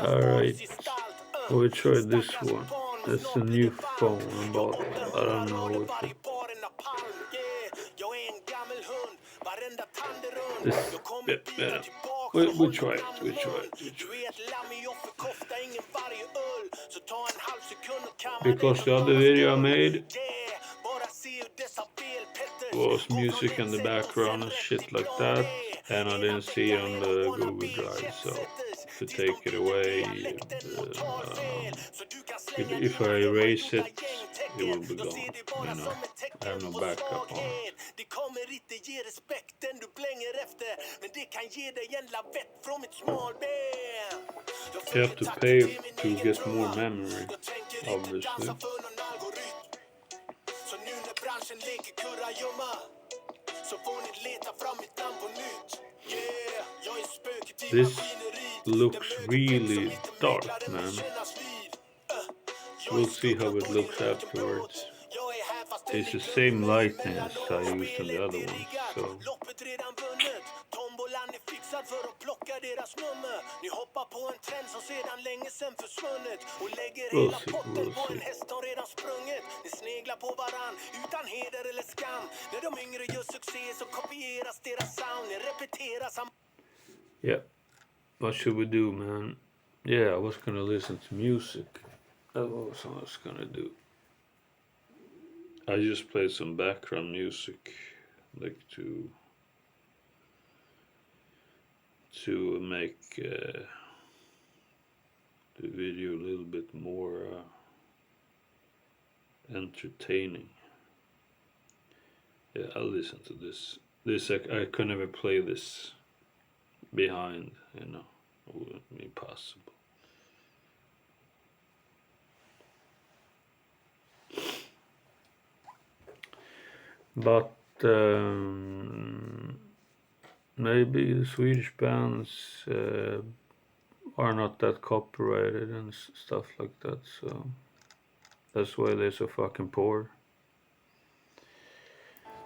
Alright, we try this one. It's a new phone I bought. I don't know if it... This... Yeah. We try it. Because the other video I made was music in the background and shit like that, and I didn't see it on the Google Drive, so to take it away, if I erase it, it will be gone, you know. I have no backup on it. You have to pay to get more memory, obviously. This looks really dark, man. We'll see how it looks afterwards. It's the same lighting as I used in the other one, so... We'll see. Yeah, what should we do, man? Yeah, I was gonna listen to music. That's what I was gonna do. I just played some background music, like to make the video a little bit more entertaining. Yeah, I'll listen to this. I could never play this behind, you know, it wouldn't be possible. But maybe the Swedish bands are not that copyrighted and stuff like that, so that's why they're so fucking poor.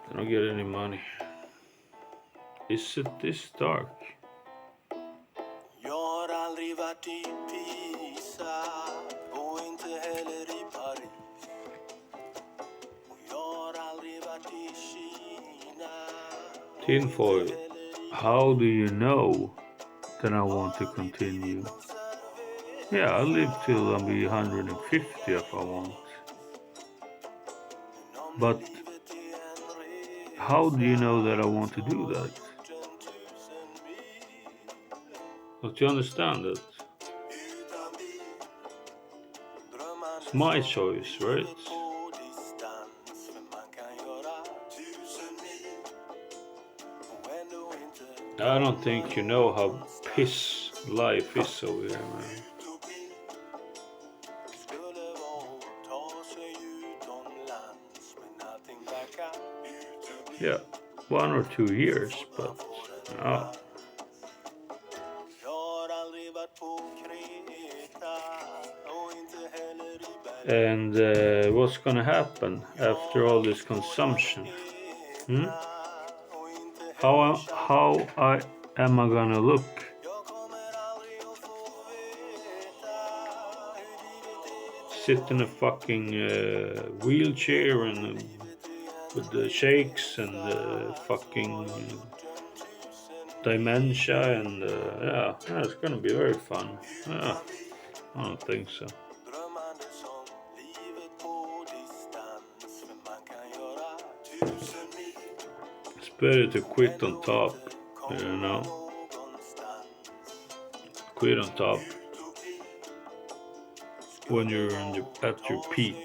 They don't get any money. Is it this dark? Tinfoil, how do you know that I want to continue? Yeah, I'll live till I'll be 150 if I want. But how do you know that I want to do that? Don't you understand it? It's my choice, right? I don't think you know how piss life is over here, man. Yeah, 1 or 2 years, but no. And what's gonna happen after all this consumption? How am I gonna look? Sit in a fucking wheelchair and with the shakes and fucking dementia and yeah, it's gonna be very fun. Yeah, I don't think so. It's better to quit on top, you know. Quit on top when you're at your peak,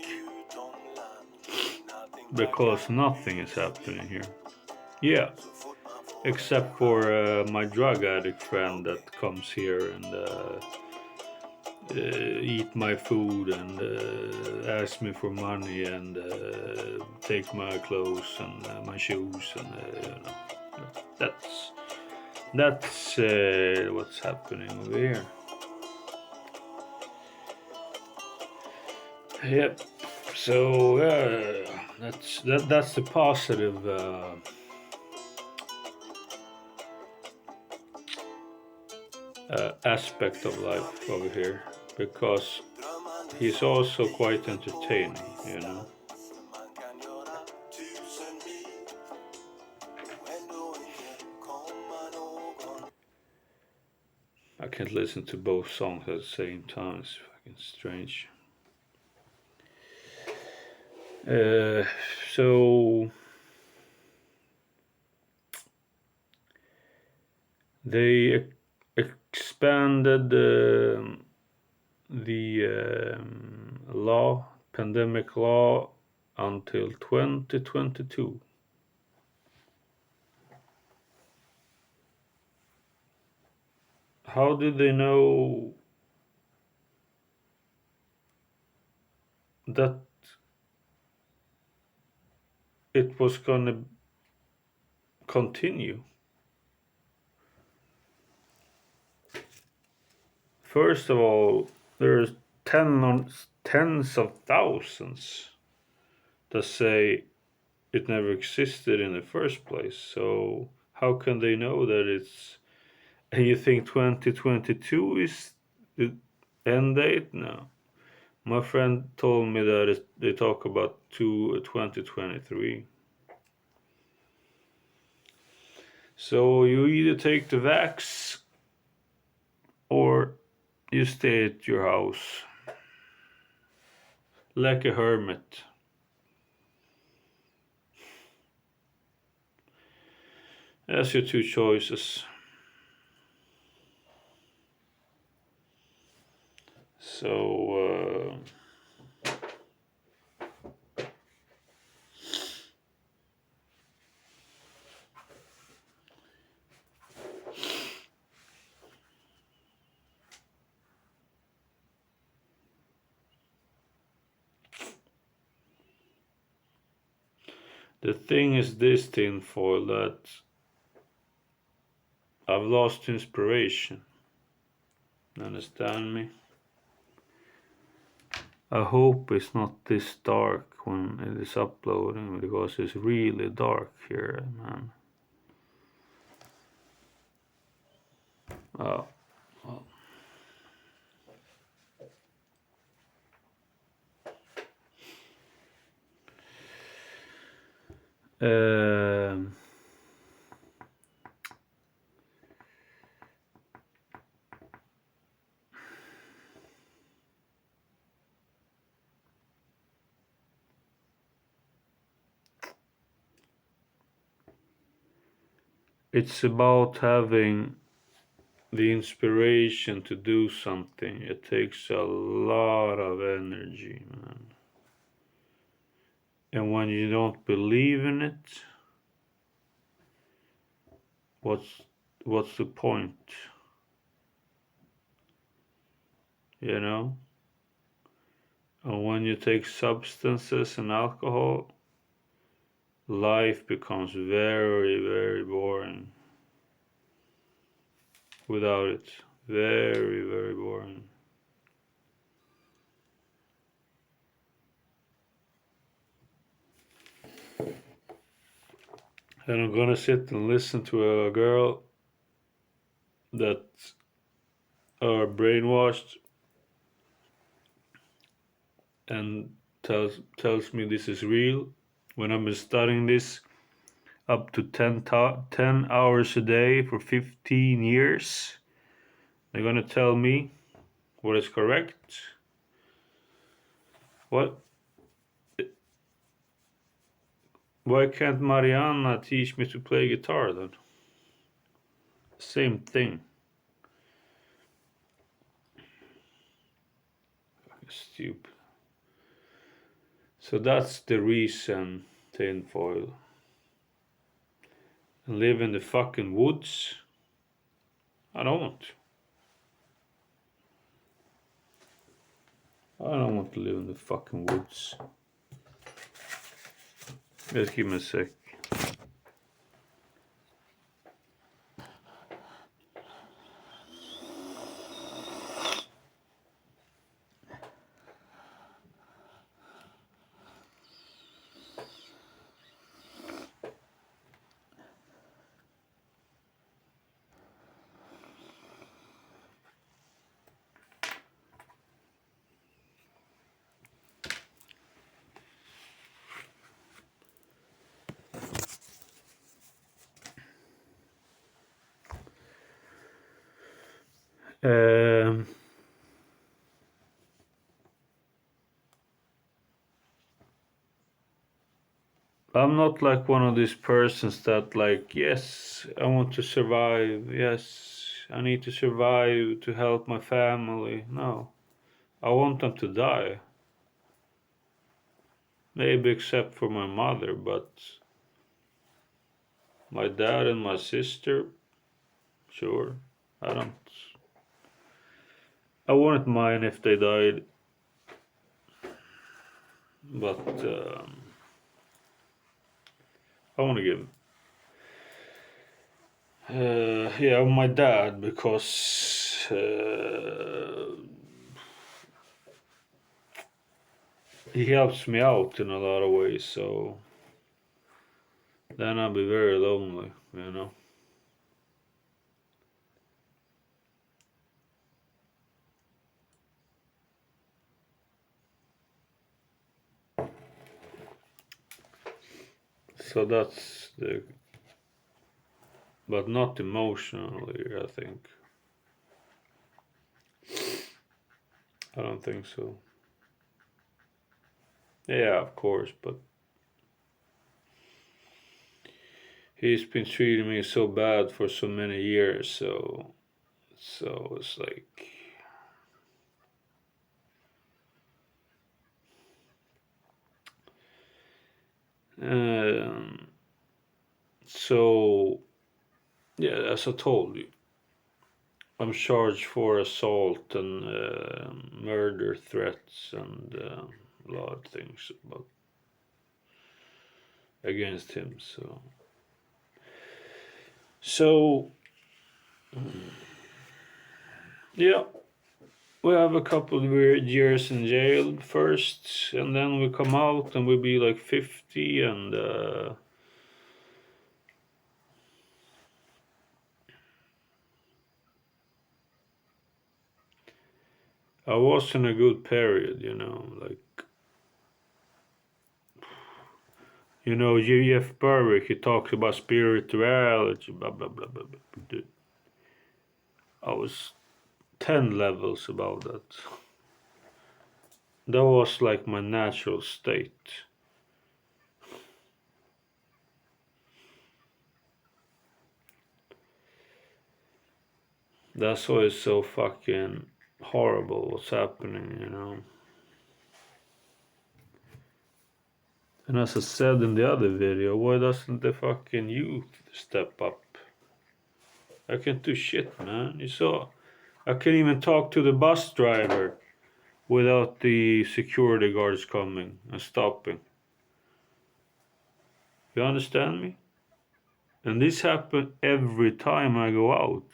because nothing is happening here. Yeah, except for my drug addict friend that comes here and eat my food and ask me for money and take my clothes and my shoes and you know, that's what's happening over here. Yep. So that's the positive aspect of life over here, because he's also quite entertaining, you know. I can't listen to both songs at the same time. It's fucking strange. So they expanded the law, pandemic law, until 2022. How did they know that it was gonna continue? First of all, there's tens of thousands that say it never existed in the first place. So how can they know that it's? And you think 2022 is the end date? No. My friend told me that they talk about 2023. So you either take the vax or you stay at your house like a hermit. That's your two choices. So the thing is this, tinfoil, that I've lost inspiration. Understand me? I hope it's not this dark when it is uploading, because it's really dark here, man. Oh, well. It's about having the inspiration to do something. It takes a lot of energy, man. And when you don't believe in it, what's the point? You know? And when you take substances and alcohol, life becomes very, very boring. Without it, very, very boring. And I'm gonna sit and listen to a girl that are brainwashed and tells me this is real, when I've been studying this up to 10 hours a day for 15 years. They're gonna tell me what is correct. What? Why can't Mariana teach me to play guitar then? Same thing. Fucking stupid. So that's the reason, tinfoil. Live in the fucking woods? I don't. I don't want to live in the fucking woods. Just give me a sec. Um, I'm not like one of these persons that like, yes, I want to survive. Yes, I need to survive to help my family. No, I want them to die. Maybe except for my mother, but my dad and my sister, sure. I don't. I wouldn't mind if they died, but I want to give. Yeah, my dad because he helps me out in a lot of ways. So then I'll be very lonely, you know. So that's the, but not emotionally. I think. I don't think so. Yeah, of course, but he's been treating me so bad for so many years. So it's like. Um, so yeah, as I told you, I'm charged for assault and murder threats and a lot of things about against him. So yeah, we have a couple of weird years in jail first, and then we come out and we'll be like 50, and I was in a good period, you know, like. You know, J.F. Berwick, he talks about spirituality, blah, blah, blah, blah, blah. Dude, I was 10 levels above that. That was like my natural state. That's why it's so fucking horrible what's happening, you know. And as I said in the other video, why doesn't the fucking youth step up? I can't do shit, man. You saw, I can't even talk to the bus driver without the security guards coming and stopping. You understand me? And this happens every time I go out.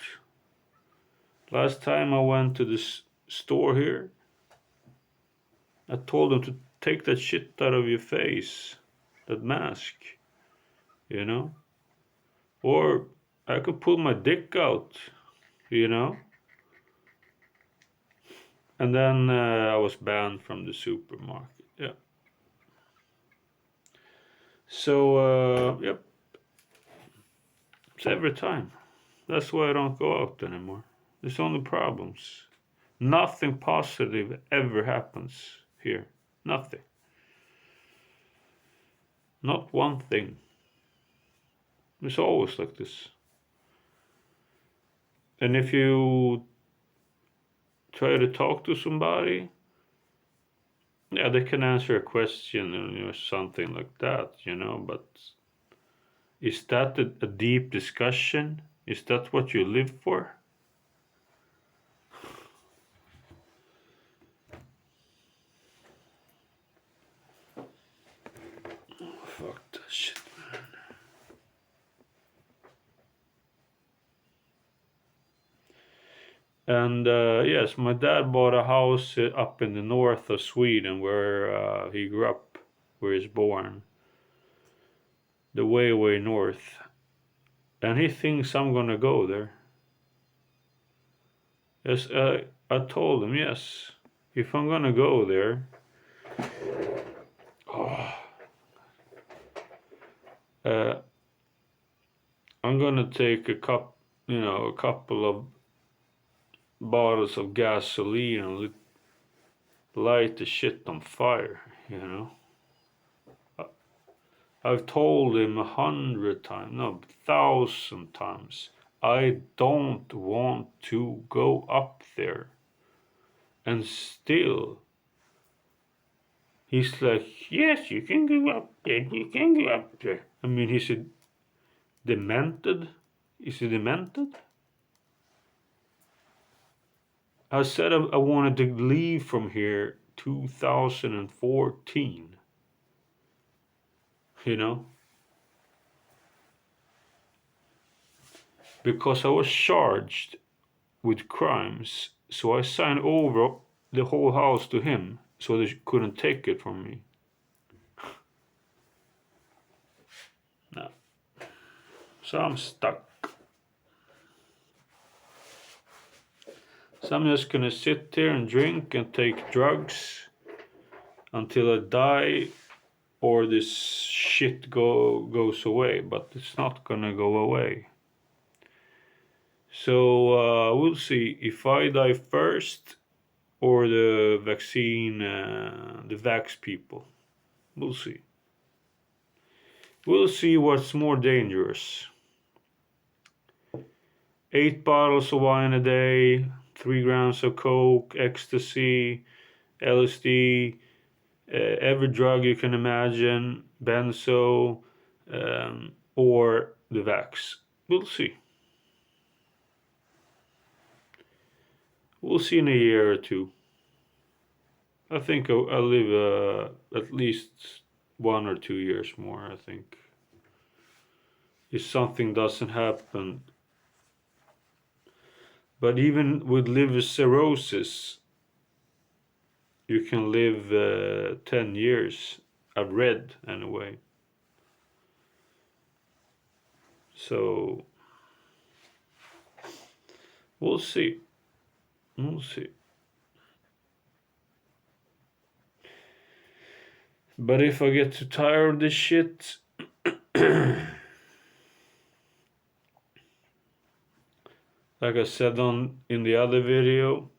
Last time I went to this store here, I told them to take that shit out of your face, that mask, you know? Or I could pull my dick out, you know? And then I was banned from the supermarket, yeah. So, yep, it's every time. That's why I don't go out anymore. There's only problems. Nothing positive ever happens here. Nothing. Not one thing. It's always like this. And if you try to talk to somebody, yeah, they can answer a question and something like that, you know, but is that a deep discussion? Is that what you live for? Fuck that shit. And yes, my dad bought a house up in the north of Sweden where he grew up, where he's born, the way, way north. And he thinks I'm gonna go there. Yes, I told him, yes, if I'm gonna go there, oh, I'm gonna take a couple of bottles of gasoline and light the shit on fire, you know. I've told him 100 times, no, 1,000 times, I don't want to go up there. And still, he's like, yes, you can go up there, you can go up there. I mean, he's a demented? Is he demented? I said I wanted to leave from here 2014, you know, because I was charged with crimes, so I signed over the whole house to him so they couldn't take it from me. No. So I'm stuck. So I'm just gonna sit there and drink and take drugs until I die or this shit goes away, but it's not gonna go away. So we'll see if I die first or the vaccine, the vax people. We'll see. We'll see what's more dangerous. 8 bottles of wine a day, 3 grams of coke, ecstasy, LSD, every drug you can imagine, benzo, or the vax. We'll see. We'll see in a year or two. I think I'll live at least 1 or 2 years more, I think. If something doesn't happen. But even with liver cirrhosis, you can live 10 years. I've read anyway. So we'll see. We'll see. But if I get too tired of this shit, like I said in the other video,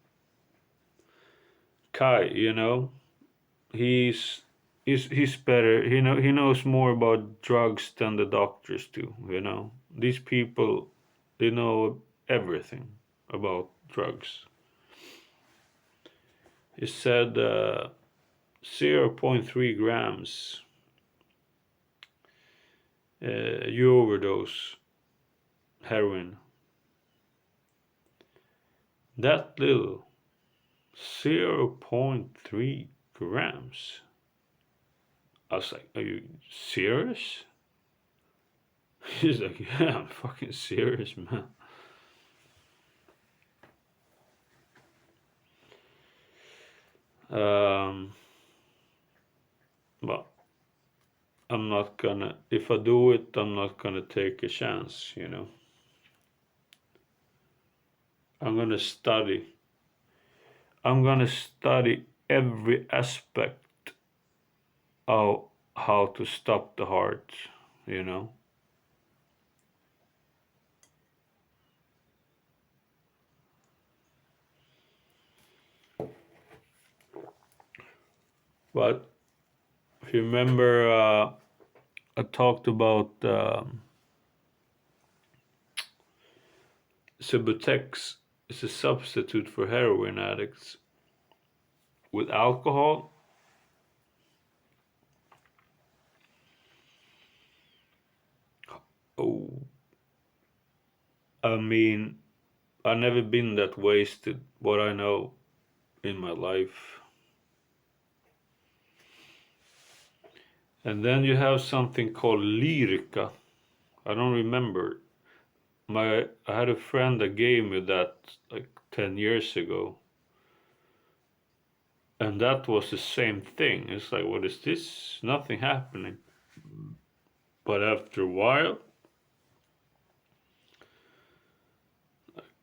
Kai, you know, he's better. He knows more about drugs than the doctors do. You know, these people, they know everything about drugs. He said 0.3 grams. You overdose heroin. That little 0.3 grams. I was like, are you serious? He's like, yeah, I'm fucking serious, man. But I'm not gonna, if I do it, I'm not gonna take a chance, you know. I'm gonna study every aspect of how to stop the heart, you know. But if you remember, I talked about Subutex is a substitute for heroin addicts. With alcohol, oh, I mean, I've never been that wasted, what I know in my life. And then you have something called Lyrica. I don't remember. I had a friend that gave me that like 10 years ago. And that was the same thing. It's like, what is this? Nothing happening. But after a while,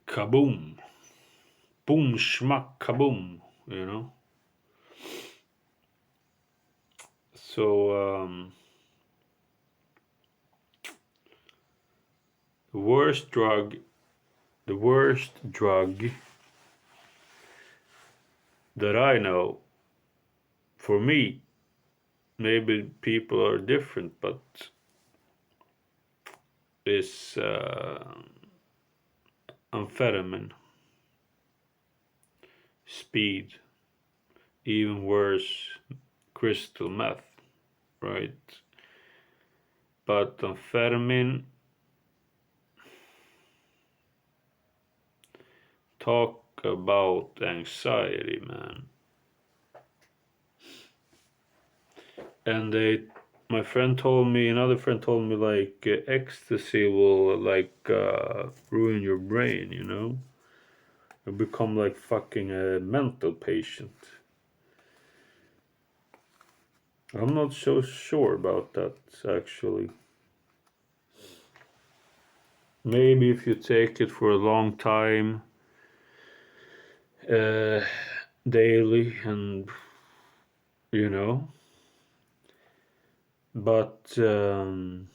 kaboom. Boom, schmack, kaboom, you know? So, the worst drug that I know, for me, maybe people are different, but is amphetamine, speed, even worse, crystal meth, right? But amphetamine, talk about anxiety, man. And my friend told me, another friend told me, like ecstasy will like ruin your brain, you know? You become like fucking a mental patient. I'm not so sure about that, actually. Maybe if you take it for a long time, uh, daily, and you know, but I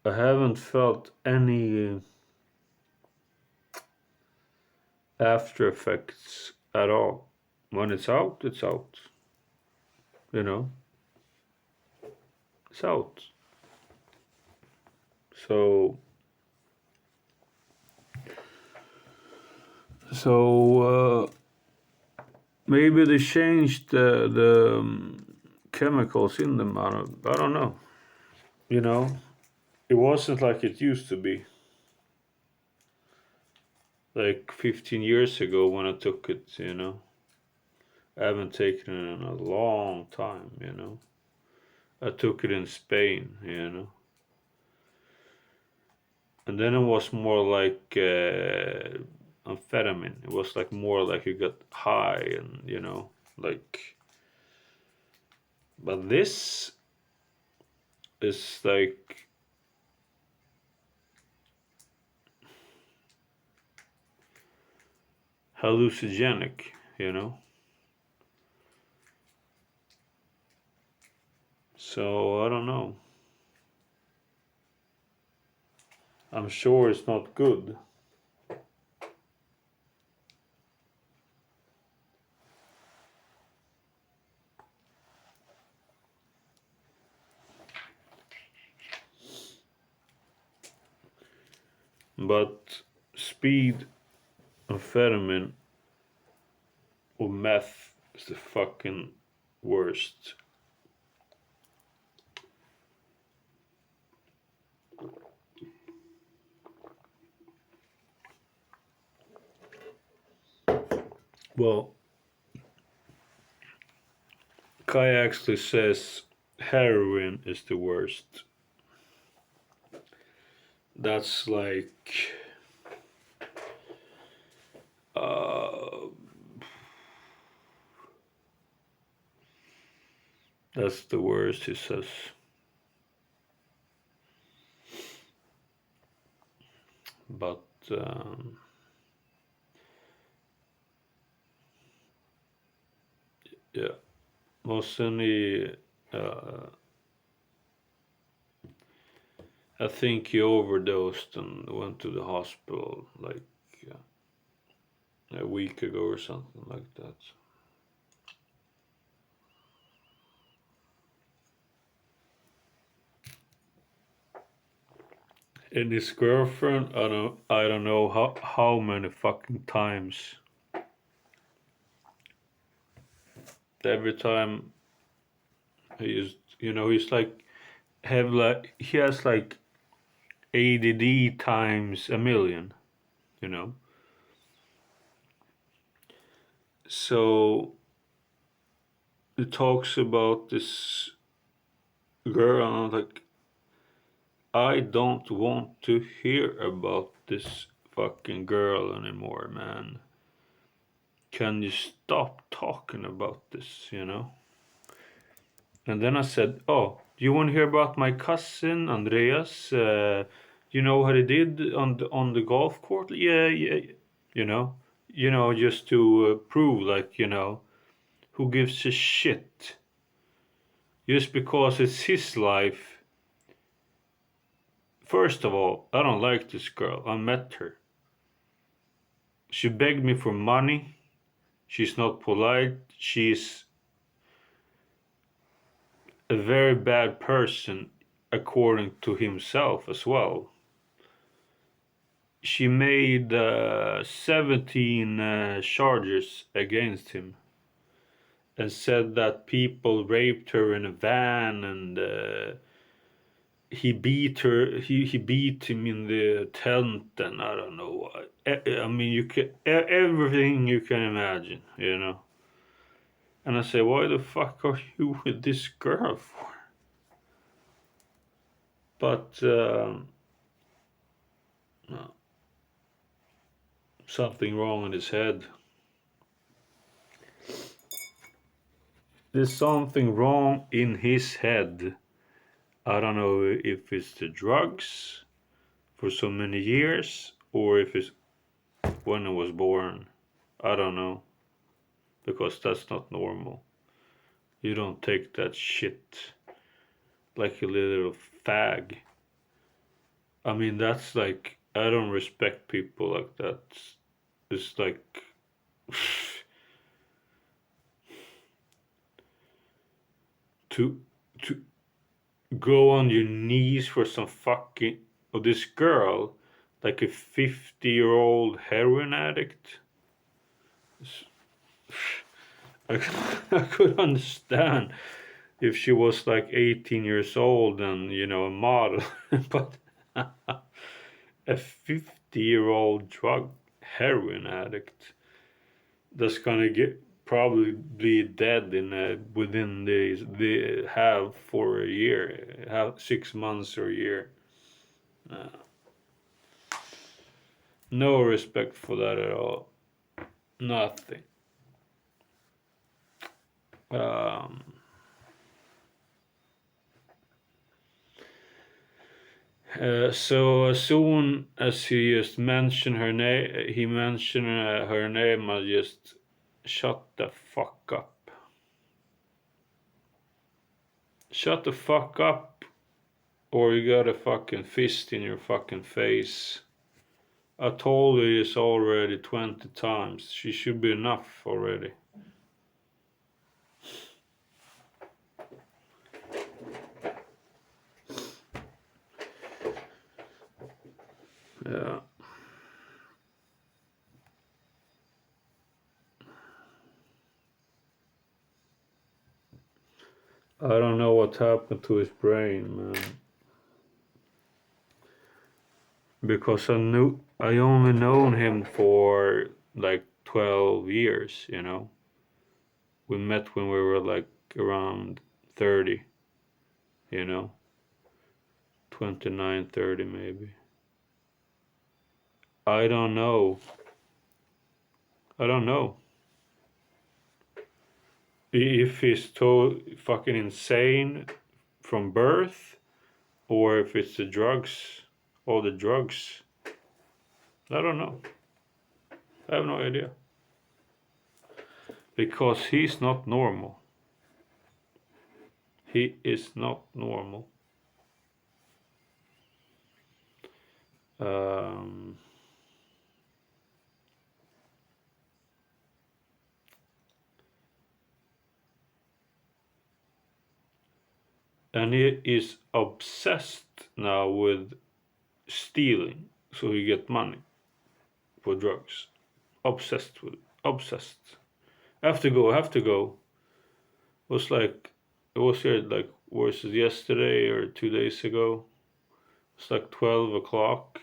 haven't felt any after effects at all. When it's out, it's out. You know, it's out. So, maybe they changed the chemicals in them. I don't know. You know, it wasn't like it used to be. Like 15 years ago when I took it, you know. I haven't taken it in a long time, you know. I took it in Spain, you know. And then it was more like amphetamine. It was like more like you got high and, you know, like. But this is like hallucinogenic, you know. So I don't know. I'm sure it's not good. But speed, amphetamine, or meth is the fucking worst. Well, Kai actually says heroin is the worst. That's like uh, that's the worst, he says. But yeah, Mosini, I think he overdosed and went to the hospital like a week ago or something like that. And his girlfriend, I don't know how many fucking times. Every time he's like he has like ADD times a million, you know. So it talks about this girl, and I'm like, I don't want to hear about this fucking girl anymore, man. Can you stop talking about this, you know? And then I said, oh, do you want to hear about my cousin Andreas? You know what he did on the golf court? Yeah, yeah. You know, just to prove, like, who gives a shit? Just because it's his life. First of all, I don't like this girl. I met her. She begged me for money. She's not polite. She's a very bad person, according to himself as well. She made 17 charges against him and said that people raped her in a van, and he beat her. He beat him in the tent, and I don't know what. I mean, you can everything you can imagine, you know. And I say, why the fuck are you with this girl for? But no, something wrong in his head. There's something wrong in his head. I don't know if it's the drugs for so many years or if it's when I was born. I don't know. Because that's not normal. You don't take that shit like a little fag. I mean, that's like, I don't respect people like that. It's like, to go on your knees for some fucking, or this girl, like a 50-year-old heroin addict. I could understand if she was like 18 years old and, you know, a model, but a 50-year-old drug heroin addict that's gonna get probably be dead in within the half for a year, have 6 months or a year. No respect for that at all. Nothing. Um, so as soon as he just mentioned her name, her name. I just shut the fuck up. Shut the fuck up, or you got a fucking fist in your fucking face. I told you this already 20 times. She should be enough already. Yeah. I don't know what happened to his brain, man. Because I only known him for like 12 years, you know. We met when we were like around 30, you know. 29, 30 maybe. I don't know. I don't know. If he's fucking insane from birth, or if it's the drugs, all the drugs. I don't know. I have no idea. Because he's not normal. He is not normal. Um, and he is obsessed now with stealing so he get money for drugs. Obsessed with it. Obsessed. I have to go. It was here like, was it yesterday or 2 days ago? It's like 12 o'clock.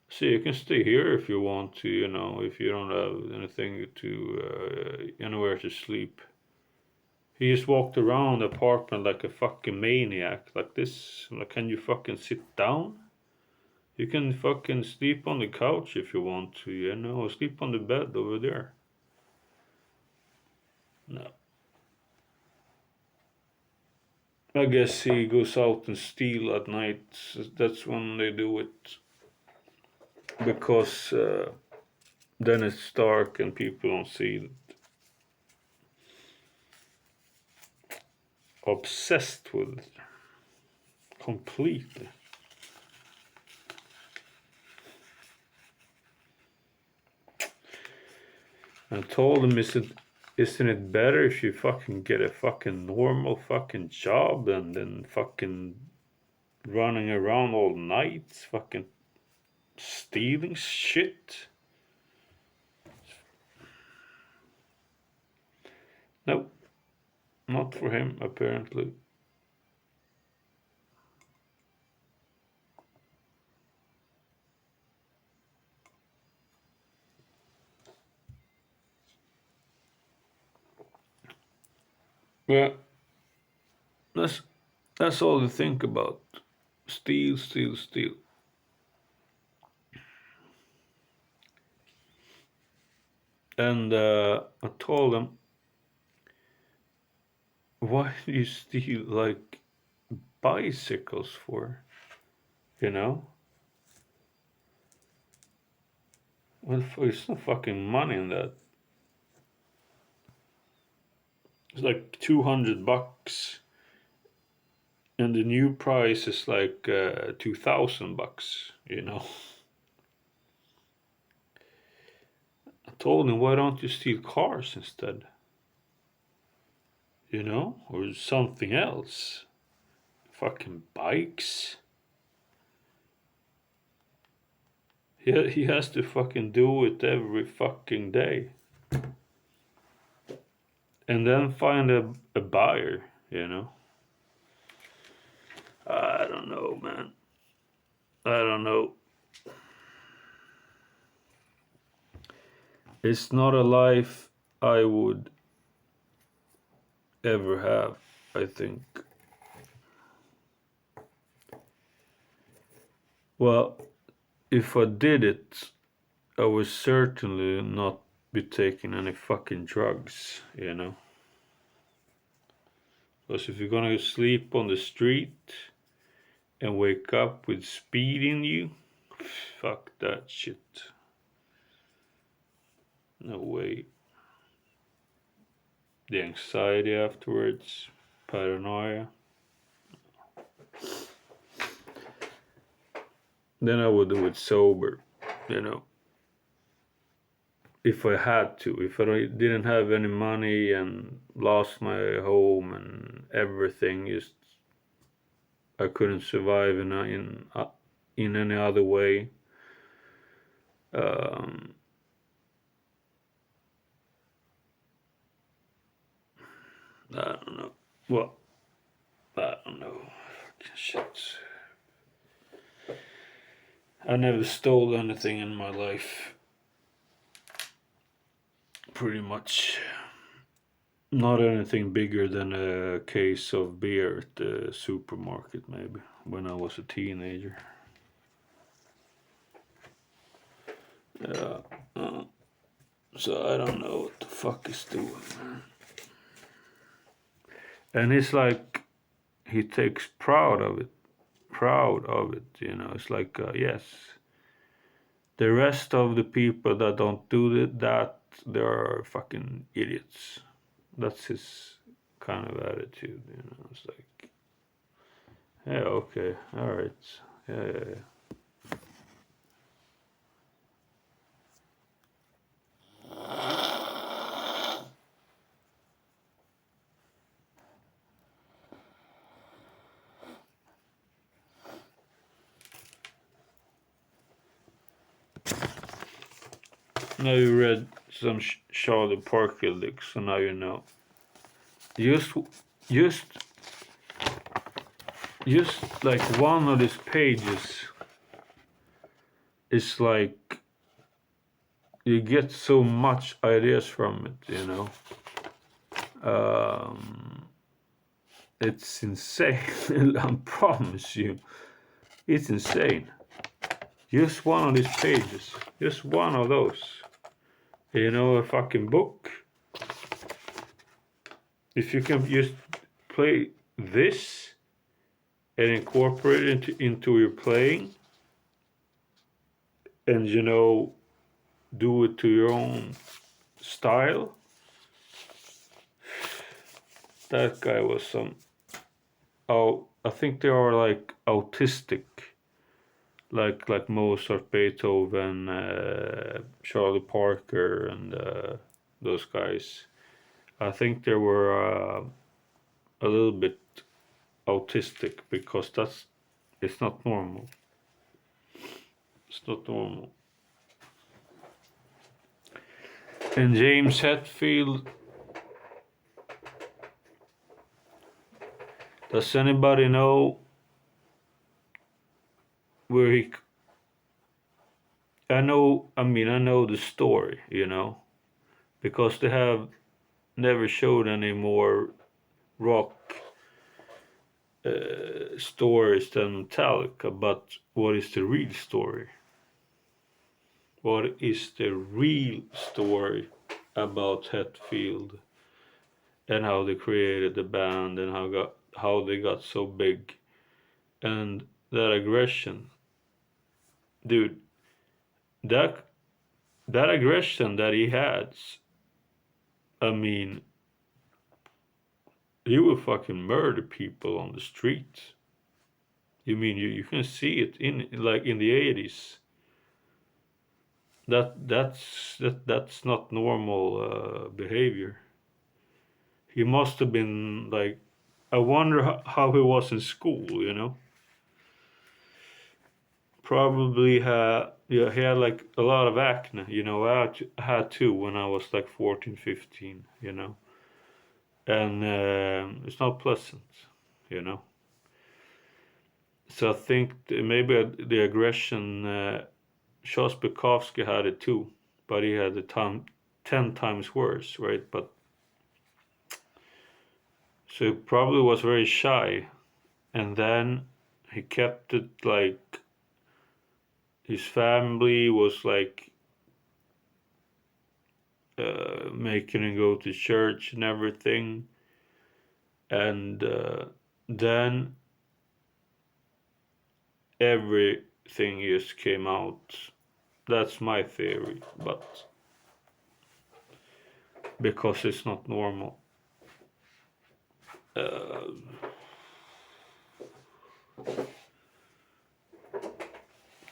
So you can stay here if you want to, you know, if you don't have anything to, anywhere to sleep. He just walked around the apartment like a fucking maniac, like this. I'm like, can you fucking sit down? You can fucking sleep on the couch if you want to, you know, or sleep on the bed over there. No. I guess he goes out and steal at night. That's when they do it. Because then it's dark and people don't see it. Obsessed with it. Completely. I told him, isn't it better if you fucking get a fucking normal fucking job than fucking running around all night, fucking stealing shit? Nope, not for him, apparently. Yeah, that's all to think about. Steal, steal, steal. And I told him, why do you steal like bicycles for? You know? Well, there's no fucking money in that. It's like $200, and the new price is like $2,000. You know? I told him, why don't you steal cars instead? You know, or something else. Fucking bikes. He has to fucking do it every fucking day. And then find a buyer, you know. I don't know, man. I don't know. It's not a life I would ever have, I think. Well, if I did it, I would certainly not be taking any fucking drugs, you know. Because if you're gonna sleep on the street and wake up with speed in you, fuck that shit. No way. The anxiety afterwards, paranoia. Then I would do it sober, you know. If I had to, if I didn't have any money and lost my home and everything, just I couldn't survive in any other way. I don't know. Well, I don't know. Shit. I never stole anything in my life. Pretty much. Not anything bigger than a case of beer at the supermarket, maybe, when I was a teenager. Yeah. So I don't know what the fuck he's doing, man. And it's like he takes proud of it. Proud of it, you know. It's like, yes. The rest of the people that don't do that, they're fucking idiots. That's his kind of attitude, you know. It's like, yeah, okay, all right, yeah. Now you read some Charlie Parker licks, so now you know. Just, just, just like one of these pages is like you get so much ideas from it, you know. It's insane. I promise you, it's insane. Just one of these pages, just one of those. You know, a fucking book. If you can just play this and incorporate it into your playing, and you know, do it to your own style. That guy was some. Oh, I think they are like autistic, like Mozart, Beethoven, Charlie Parker, and those guys. I think they were a little bit autistic because it's not normal. It's not normal. And James Hetfield, does anybody know where he? I know the story, because they have never showed any more rock stories than Metallica. But what is the real story? What is the real story about Hetfield and how they created the band and how they got so big and that aggression, dude? That that aggression that he had, I mean, he would fucking murder people on the street. You can see it in the 80s. That's not normal behavior. He must have been like, I wonder how he was in school. Probably he had like a lot of acne. I had too when I was like 14, 15. And it's not pleasant. you know. So I think maybe the aggression, Shostakowski had it too, but he had it 10 times worse, right? But so he probably was very shy, and then he kept it like his family was like making him go to church and everything, and then everything just came out. That's my theory, but because it's not normal.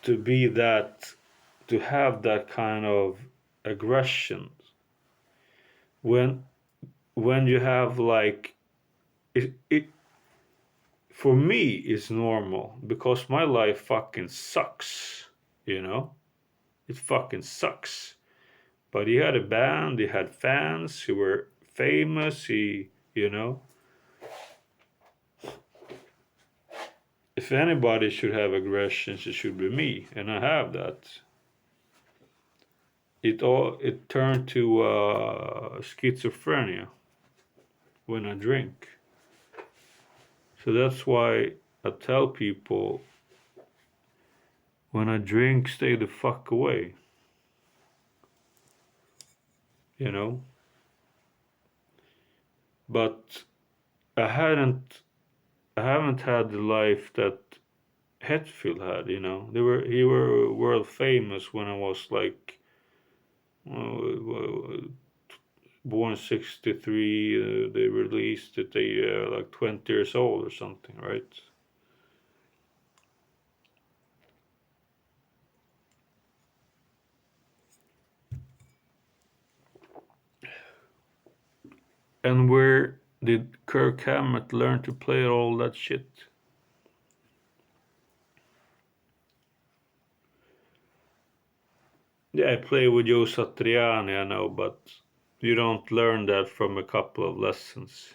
To be that, to have that kind of aggression when you have like it for me is normal because my life fucking sucks, it fucking sucks. But he had a band, he had fans, he were famous, if anybody should have aggressions, it should be me, and I have that. It turned to schizophrenia when I drink. So that's why I tell people, when I drink, stay the fuck away. But I haven't had the life that Hetfield had. He were world famous when I was like born 63. They released it. They like 20 years old or something, right? And where did Kirk Hammett learn to play all that shit? Yeah, I play with Joe Satriani, I know, but you don't learn that from a couple of lessons.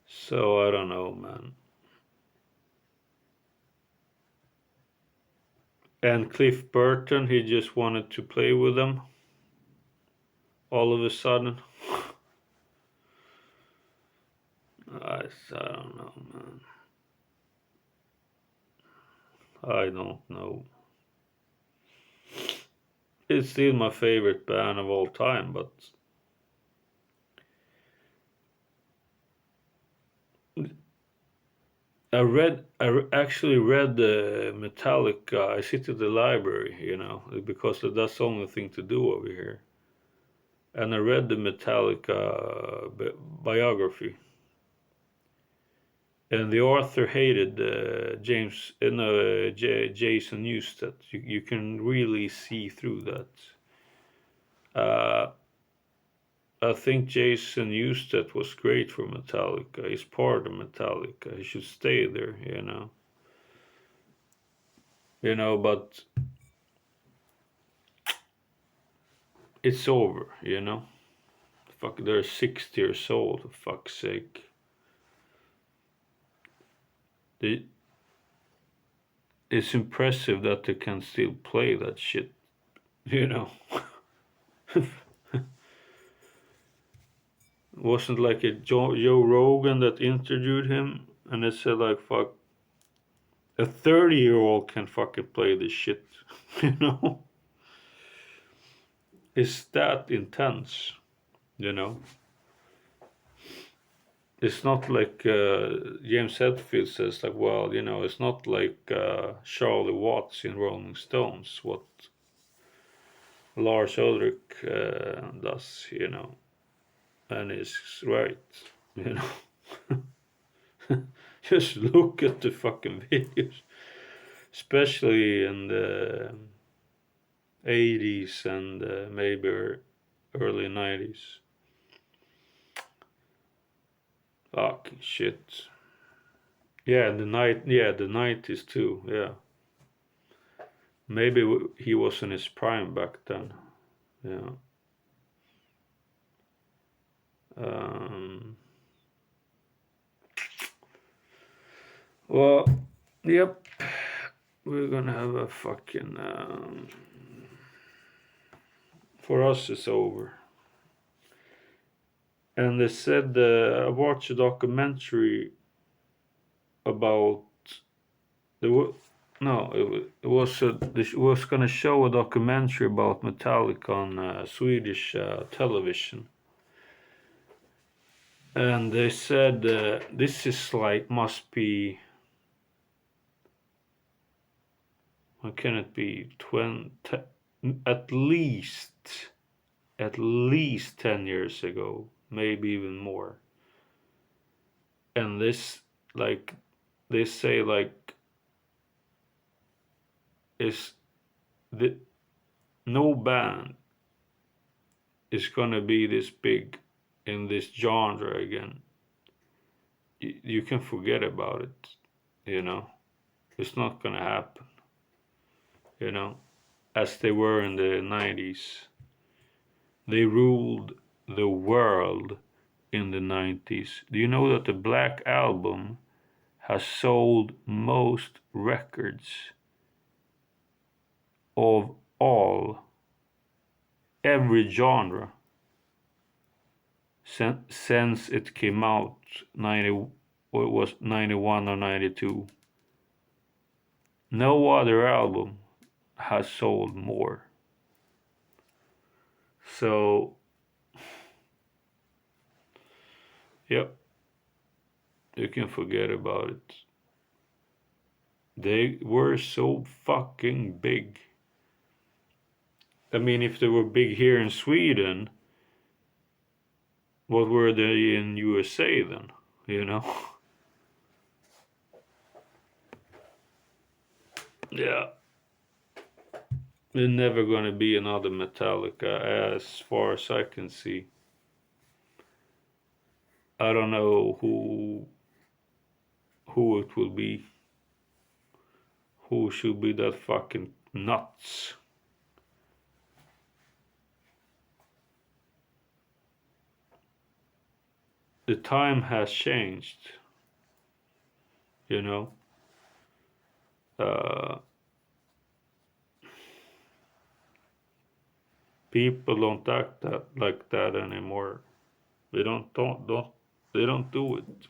So I don't know, man. And Cliff Burton, he just wanted to play with them all of a sudden. I don't know, man. I don't know. It's still my favorite band of all time, but I actually read the Metallica. I sit at the library, because that's the only thing to do over here. And I read the Metallica biography. And the author hated Jason Newsted. You can really see through that. I think Jason Newsted was great for Metallica. He's part of Metallica. He should stay there, you know. You know, but it's over, you know. Fuck, they're 60 years old, for fuck's sake. It's impressive that they can still play that shit, you know. Wasn't like a Joe Rogan that interviewed him and it said like, fuck, a 30-year-old can fucking play this shit, you know. It's that intense, you know. It's not like James Hetfield says, like, well, you know, it's not like Charlie Watts in Rolling Stones, what Lars Ulrich does, you know, and he's right, you know. Just look at the fucking videos, especially in the 80s and maybe early 90s. Fucking shit. Yeah, the 90s too. Yeah, maybe he was in his prime back then. Yeah. Well, yep. We're gonna have a fucking. For us, it's over. And they said I watched a documentary about the. No, it was gonna show a documentary about Metallica on Swedish television. And they said this is like must be, how can it be, 20, at least 10 years ago, maybe even more. And this, like, they say, like, is the no band is gonna be this big in this genre again. You can forget about it, you know. It's not gonna happen, you know, as they were in the 90s. They ruled the world in the 90s. Do you know that the Black Album has sold most records of every genre since it came out 90, or it was 91 or 92? No other album has sold more. So, yep, you can forget about it. They were so fucking big. I mean, if they were big here in Sweden, what were they in USA then? You know? Yeah. There's never gonna be another Metallica as far as I can see. I don't know who it will be. Who should be that fucking nuts? The time has changed, you know. People don't act like that anymore. They don't they don't do it.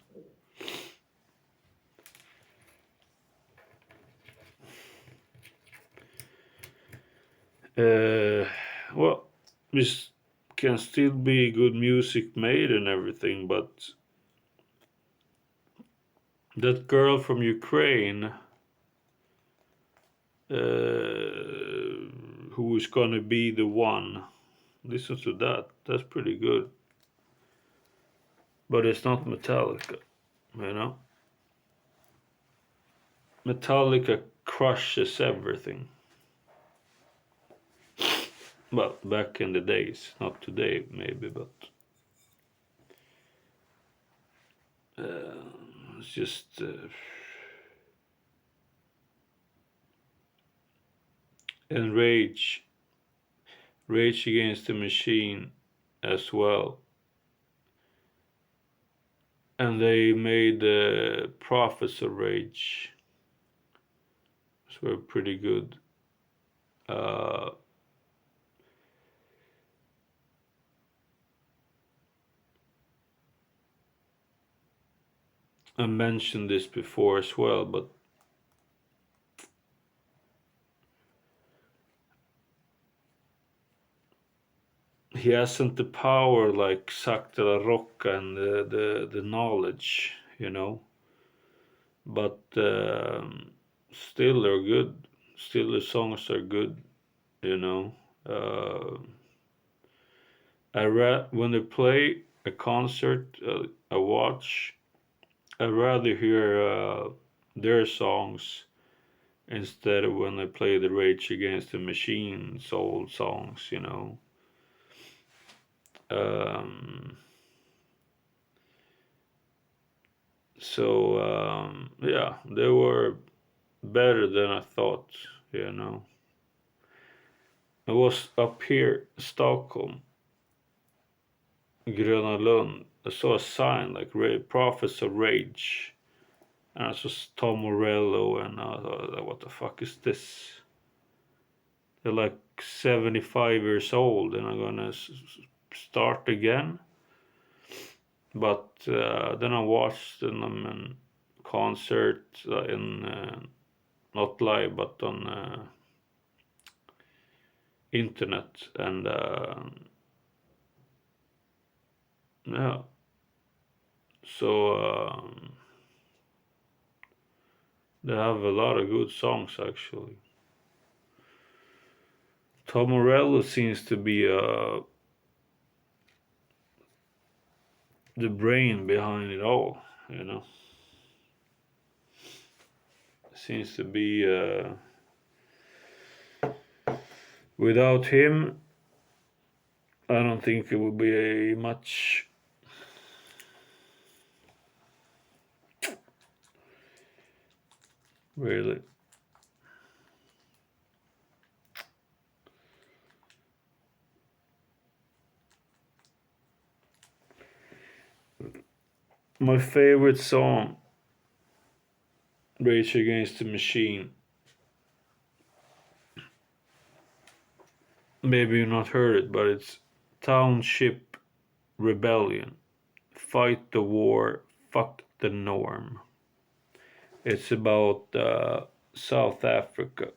Well, this can still be good music made and everything, but that girl from Ukraine, who is gonna be the one, listen to that. That's pretty good. But it's not Metallica, you know. Metallica crushes everything. Well, back in the days, not today maybe, but it's just and Rage Against the Machine as well. And they made Prophets of Rage, which were pretty good. Uh, I mentioned this before as well, but he hasn't the power like Zac de la Rocca and the knowledge, you know. But still, they're good. Still, the songs are good, you know. When they play a concert, I watch. I'd rather hear their songs instead of when they play the Rage Against the Machine's old songs, you know. Yeah, they were better than I thought, you know. I was up here, Stockholm, Gröna Lund. I saw a sign like Prophets of Rage. And I saw Tom Morello, and I thought, what the fuck is this? They're like 75 years old, and I'm gonna start again. But then I watched them in concert in not live but on internet, and yeah, so they have a lot of good songs actually. Tom Morello seems to be the brain behind it all, you know. Seems to be without him, I don't think it would be much. Really. My favorite song, Rage Against the Machine. Maybe you've not heard it, but it's Township Rebellion. Fight the war, fuck the norm. It's about South Africa.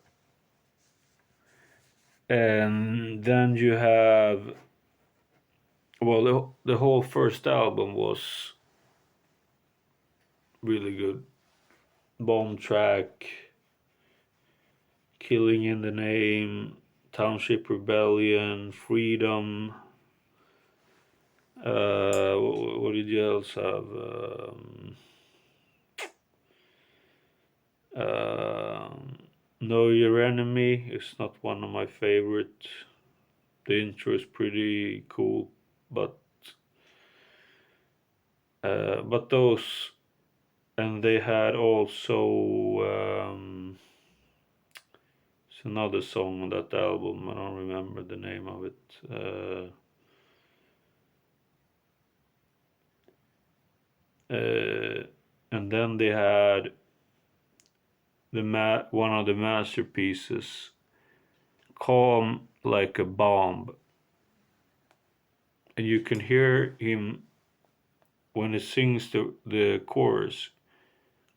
And then you have, well, the whole first album was really good. Bomb Track, Killing in the Name, Township Rebellion, Freedom. What did you else have? Know Your Enemy is not one of my favorite. The intro is pretty cool, but those, and they had also it's another song on that album. I don't remember the name of it. And then they had one of the masterpieces, Calm Like a Bomb. And you can hear him when he sings the chorus,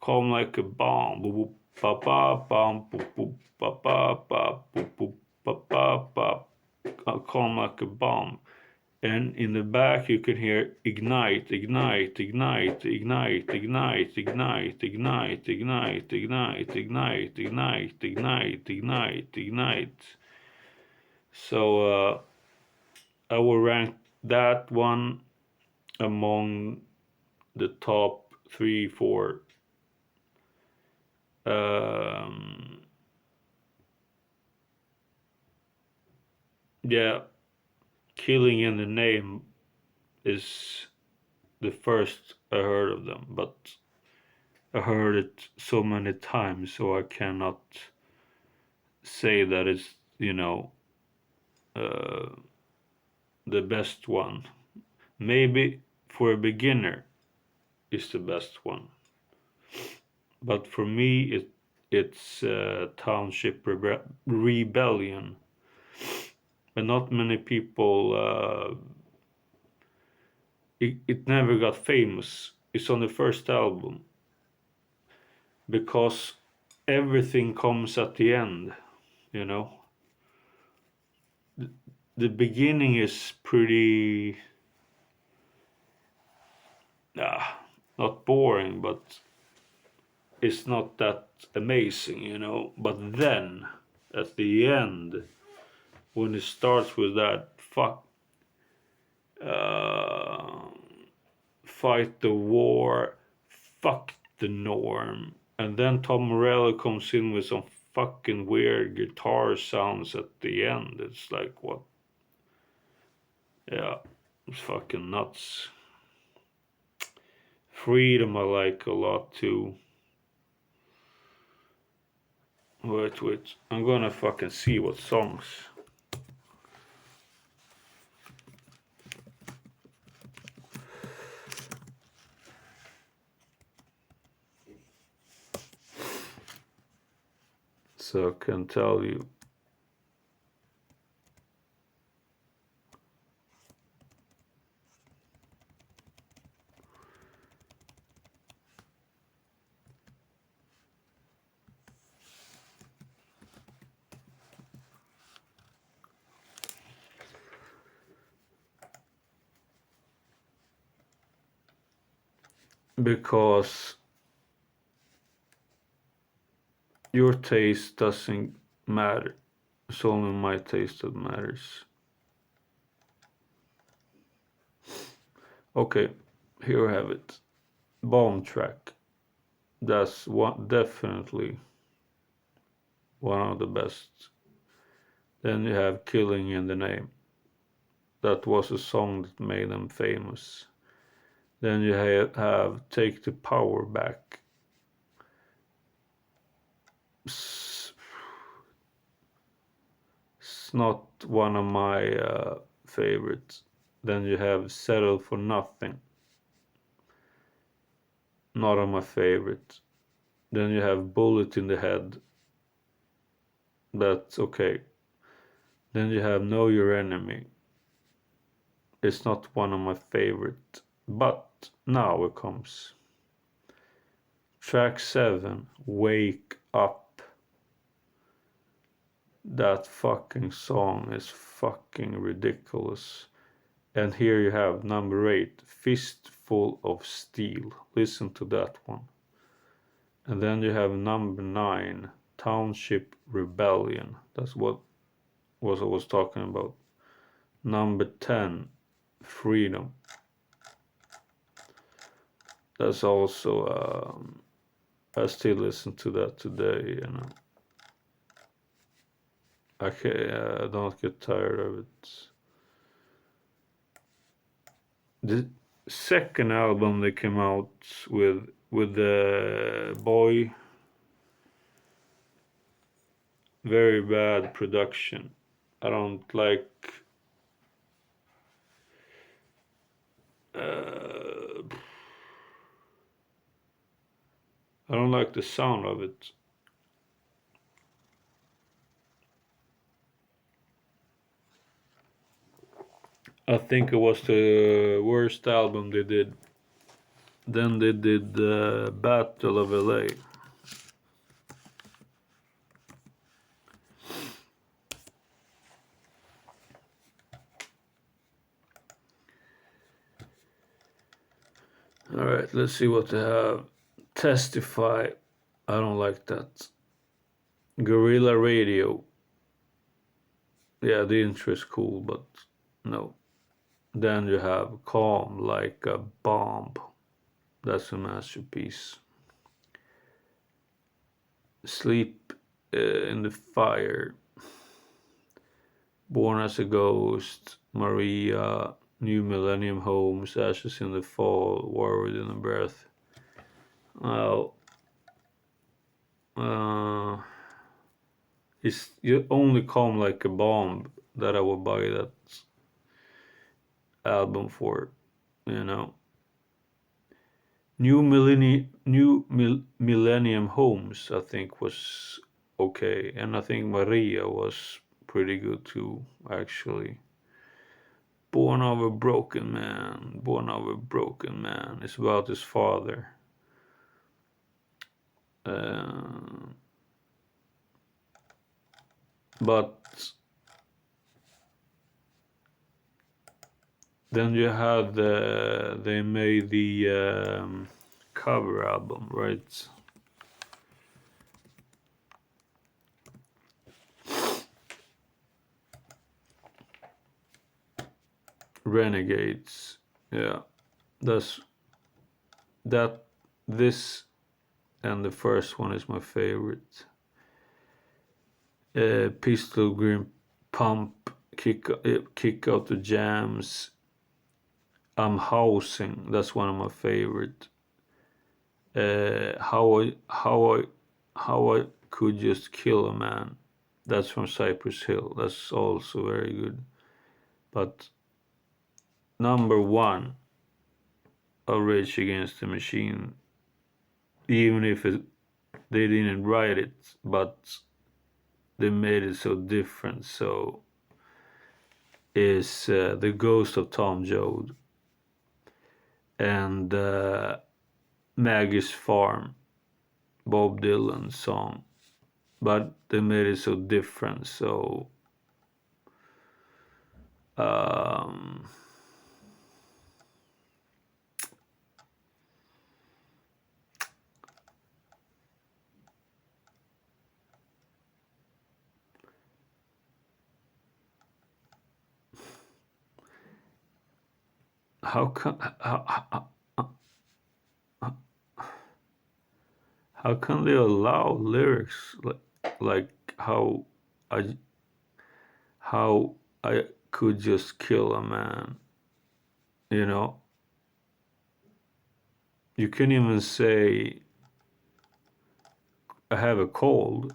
Calm Like a Bomb, boop, ba ba bum, boop, boop, ba ba ba, boop, boop, ba ba ba, Calm Like a Bomb. And in the back you can hear ignite, ignite, ignite, ignite, ignite, ignite, ignite, ignite, ignite, ignite, ignite, ignite, ignite, ignite. So I will rank that one among the top 3, 4 yeah, Killing in the Name is the first I heard of them, but I heard it so many times, so I cannot say that it's, uh, the best one. Maybe for a beginner is the best one, but for me it's Township Rebellion, but not many people. It never got famous. It's on the first album because everything comes at the end, you know. The beginning is pretty, not boring, but it's not that amazing, But then at the end, when it starts with that uh, fight the war, fuck the norm, and then Tom Morello comes in with some fucking weird guitar sounds at the end. It's like, what? Yeah, it's fucking nuts. Freedom I like a lot too. Wait. I'm gonna fucking see what songs. So I can tell you. Because your taste doesn't matter. It's only my taste that matters. Okay, here I have it. Bomb track. That's definitely one of the best. Then you have Killing in the Name. That was a song that made them famous. Then you have Take the Power Back. It's not one of my favorites. Then you have Settle for Nothing. Not of my favorite. Then you have Bullet in the Head. That's okay. Then you have Know Your Enemy. It's not one of my favorite. But now it comes. Track 7, Wake Up. That fucking song is fucking ridiculous. And here you have number 8, Fistful of Steel. Listen to that one. And then you have number 9, Township Rebellion. That's what I was talking about. Number 10, Freedom. That's also, I still listen to that today, I don't get tired of it. The second album they came out with the boy, very bad production. I don't like the sound of it. I think it was the worst album they did. Then they did Battle of LA. Alright, let's see what they have. Testify. I don't like that. Guerrilla Radio. Yeah, the intro is cool, but no. Then you have Calm Like a Bomb. That's a masterpiece. Sleep in the Fire. Born as a Ghost, Maria, New Millennium Homes, Ashes in the Fall, War Within a Breath. Now, it's You Only Come Like a Bomb that I would buy that album for, you know. Millennium Homes, I think, was okay, and I think Maria was pretty good too, actually. Born of a Broken Man, Born of a Broken Man. It's about his father. But then you had they made the cover album, right? Renegades. Yeah, that's that. This and the first one is my favorite. Pistol Green Pump, kick Out the Jams. I'm Housing. That's one of my favorite. How I Could Just Kill a Man. That's from Cypress Hill. That's also very good. But number one, of Rage Against the Machine, even if they didn't write it, but they made it so different. So is The Ghost of Tom Joad and Maggie's Farm, Bob Dylan song, but they made it so different. So how can how can they allow lyrics like I how I could just kill a man, you know? You can even say I have a cold,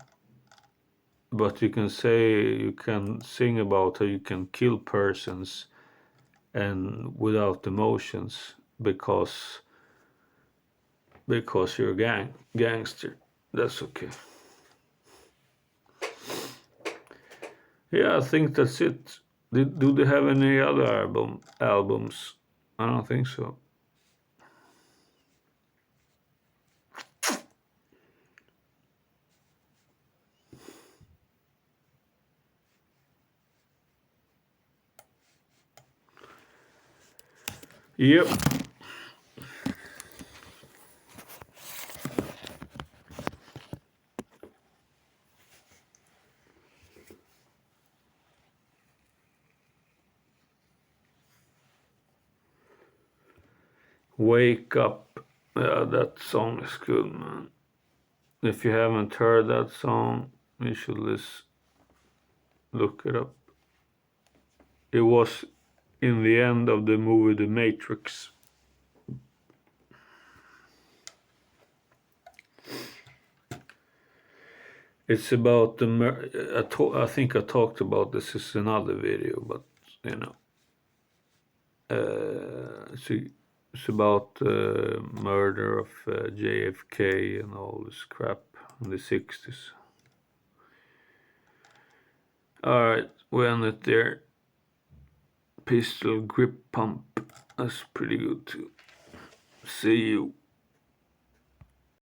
but you can sing about how you can kill persons and without emotions because you're a gangster. That's okay. Yeah, I think that's it. Do they have any other albums? I don't think so. Yep. Wake Up. Yeah, that song is good, man. If you haven't heard that song, you should look it up. It was in the end of the movie The Matrix. It's about I think I talked about this in another video, but you know, it's about the murder of JFK and all this crap in the 60s. Alright, we end it there. Pistol Grip Pump, that's pretty good too. See you.